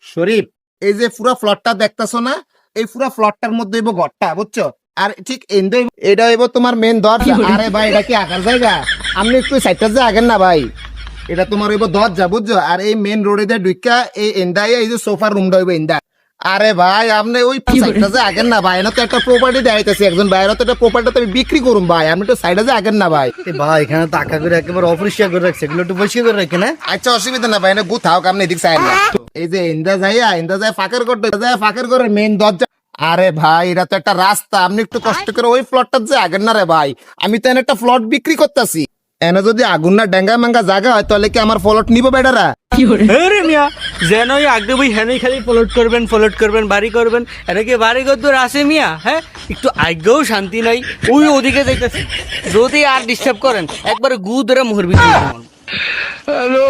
শরীফ, এই যে পুরো ফ্লটটা দেখতেছো না, এই পুরো ফ্লটটার মধ্যে হইব ঘরটা, বুঝছো? আর ঠিক এটা হইব তোমার মেন দরজা। আরে ভাই, এটা কি আগার জায়গা? আপনি একটু সাইডটা যে আগেন না ভাই, এটা তোমার হইব দরজা, বুঝছো? আর এই মেন রোডে দিয়ে ঢুকা এই এন্দাই এই যে সোফার রুমটা হইব এন্দা। আরে ভাই, আপনি ওই সাইডটা যে আগেন না ভাই, না তো একটা প্রপার্টি দেখাইতেছি একজন বাইরে, তো একটা প্রপার্টি তো আমি বিক্রি করুম ভাই, আপনি তো সাইডে যে আগেন না ভাই। ভাই এখানে টাকা করে একেবারে অপরিষ্কার করে রাখছে, এগুলো একটু পরিষ্কার করে রাখে না? আচ্ছা, অসুবিধা না ভাই, না গুথাও আপনি এদিক সাইড না। এই যে ইন্দা যায় ফাঁকের করতে যায়, ফাঁকের করে মেন দরজা। আরে ভাই, এটা তো একটা রাস্তা, আপনি একটু কষ্ট করে ওই প্লটটা যে আগেন না রে ভাই। আমি তো এনে একটা প্লট বিক্রি করতেছি, এনে যদি আগুন না ডেঙ্গা মাঙ্গা জায়গা হয় তাহলে কি আমার প্লট নিব বেটারা? আরে মিয়া, যেন ওই আগে বই হেনে খালি ফ্লোট করবেন বাড়ি করবেন, এটা কি বাড়ি কদ্দুর আছে মিয়া? হ্যাঁ, একটু আজ্ঞাও শান্তি নাই। ওই ওদিকে যাইতেছি, যদি আর ডিস্টার্ব করেন একবারে গু ধরে মুহর ভিতরে। হ্যালো।